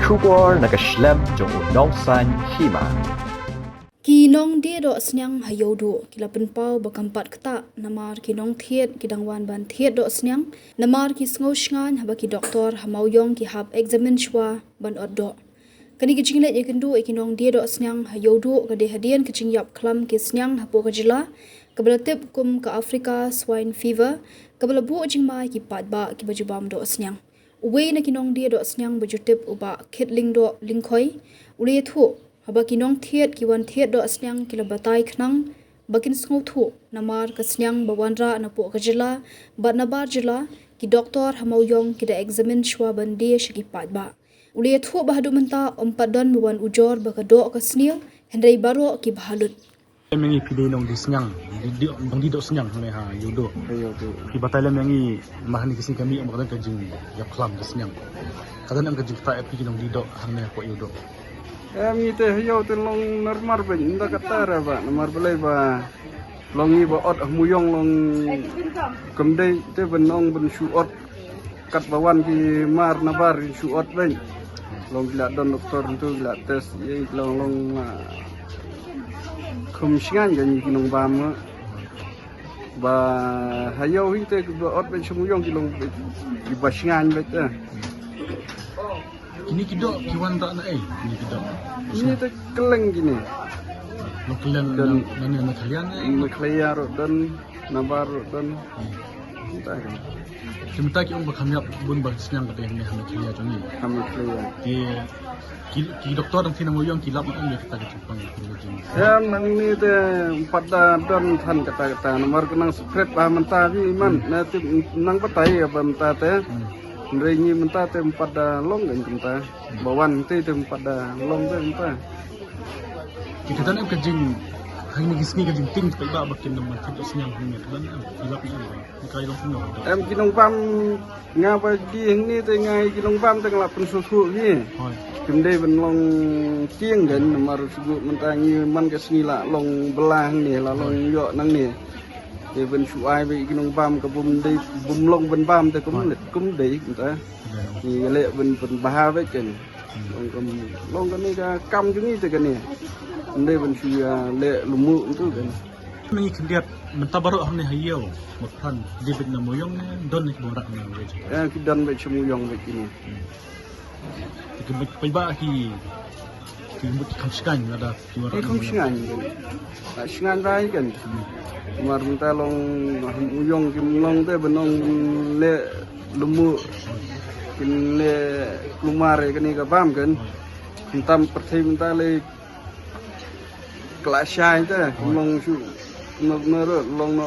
Shubor nakaslem jong unong san hima. Kinong dia do senyang hayodo kila penpau bakampat keta namar kinong thiet kidangwan ban thiet do senyang namar ki sngo shngan haba ki doktor hamauyong ki hab examen shwa ban oddo kani ki jinglet ye kendu kinong dia do senyang hayodo kade hadian ki jingyap klam ki senyang hapo kajila kabla tip kum ka Africa swine fever kabla bu jingma ki patba ki bajubam do senyang uwe na kinong dia do senyang bajutip uba kitling do lingkhoi ule thu haba kinong thiet ki wan thiet do asnyang kila batai khnang bakin sngo thu namar ka snyang bawanra na po kajila ba nabar jila ki doktor hamauyong ki da examen shwa bande shiki patba ule thu bahadu menta ompadon buwan ujor baka do ka snil hendrai baro ki bahalut mengi pide nong di senyang di do senyang ne ha yudo ki batale mengi mahani kisi kami ang bakal kajing ya klam di senyang kadang ang kajing ta epi nong di do hang ne ko yudo Em te hiyo te long normal ba inda katara ba nomor belai ba longi ba ot muyong long kemdai te benong ben suot kat bawan ki mar nabar suot ben long gila don doktor tu gila tes ye long kumshingan ganyi kinong bam ba hayo hi te ba ot ben sumuyong ki long di bashingan bet ini kido kiwan tak na ini kido ini te keleng gini lo kalian dan nanya kalian Meklaya dan nabar dan entah kan sementara ki umba kami bun ba senyang kata yang hame kalian joni Meklaya ki doktor dan sina moyong kilap ni kita ke Jepang ya nang ini te pada dan than kata nomor kenang spread bah menta bi man nanti nang patai apa menta te Nrengi menta te pada long dan kenta bawan te pada long te menta kita tan em kajing hang ni gisni kajing ting pe ba bakin nama kita senyang ni kan kilap ni kai long puno em kinong pam ngapa di ni te ngai kinong pam te ngelap pensusu ni kemde ben long tieng dan nomor sugu menta ngi man ke snila long belah ni la long yo nang ni thì bên chủ ai bị cái nông bam cái bùm lông bên bam thì cũng đấy người ta thì lệ bên ba với cái lông cái này cái cam chúng như cái này đây bên chủ lệ lùm mụ itu kan mengi kendiat mentabaro hamne hayo mothan di bet na moyong don ni borak na cái don với chemu yong với cái này ki pe ba ki mut kam skan ada cái không shingan shingan rai kan mar minta long uyong kim long te benong le lumu kin le lumare kani ka bam kan tam perthai minta le kelasai te long su no long no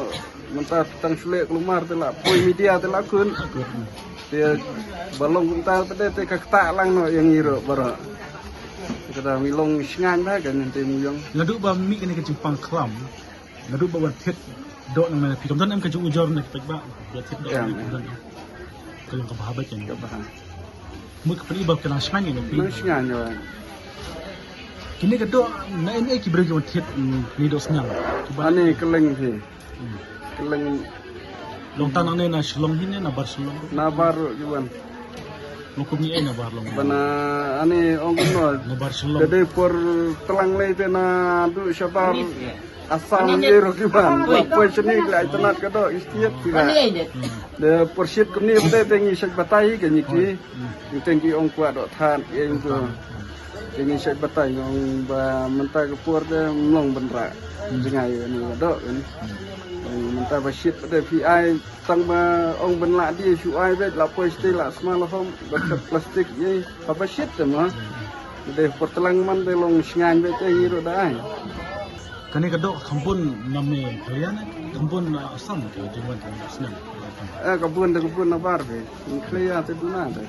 minta tang sule lumar te la poi media te la kun te balong minta te ka ta lang no yang iro bara kada mi long sngan ba kan te muyong ngadu ba mi kani ke Jepang klam ngadu ba wan thet do nang mana pitom dan em kaju ujor nak pek ba ya thet do kalau ka bahabat kan ka bahang mu ka pali ba kana sman ni no sngan yo kini ka do na en ki brege wan thet ni do snyang ani keleng thi keleng long tanang ne na shlong hin na bar shlong na baru juan mukum ni na bar long bana ani ong kuno na bar shlong gede por telang le te na du syabar asam ero kiban lapoi seni glai tanat kado istiat kira de porsit kuni te tengi sak batai ke niki tengi ong kwa do than yang tu tengi sak batai ong ba menta ke por de mlong benra jengai ni do kan menta basit de pi tang ba ong benla di su ai ve lapoi stil la small home bakat plastik ye apa shit ma de por telang man de long sngan ve te hiro dai kani ka do kampun name kalian kampun asam ke jewan senang kebun na bar ve clear te duna de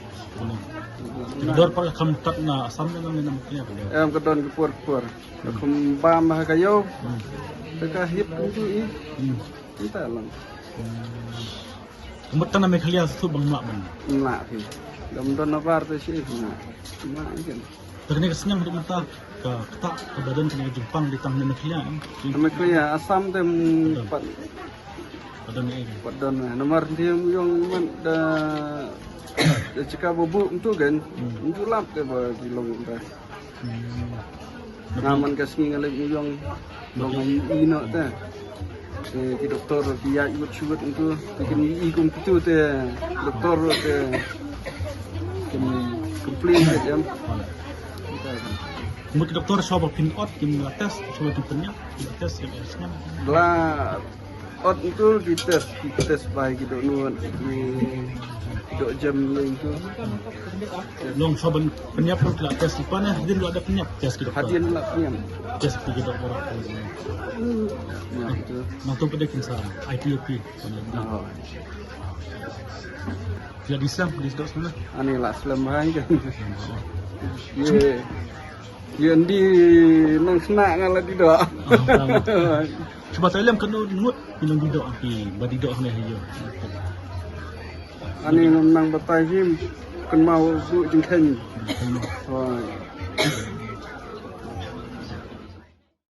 dor par kam tat na asam na nam kaya em kedon ke por kum bam ha kayo te ka hip tu kita lang kemudian name kalian tu bang mak man na thi dam don na bar te si na ma kan terkini kesenyang untuk mata ke badan kena Jepang di tangan kalian Nama kaya asam tem badan ni padon nomor dia yang man da jika bubuk tu kan, itu lap ke bagi long dah. Naman kasih ngalih yang long ino tu. Ki doktor dia ikut syukur itu bikin ikum itu tu doktor tu kini komplain jam. Kemudian doktor coba pin out, kim tes, coba tipenya, tes sebenarnya. Lah, ot itu kita baik gitu nuan dok jam itu. Long coba penyap pun tidak tes di mana, dia ada penyap tes ke dokter. Hadian lah punya. Tes ke dokter. Ya itu. Nonton pada kinsa, IPOP. Jadi Islam di dok sana. Ani lah selamai kan. Ye. Ye di nang senak ngala di dok. Cuba Thailand kena ngut minum di dok api, badi dok ni hiyo. Ani nang batai him kan mau su jengkeng. Wah.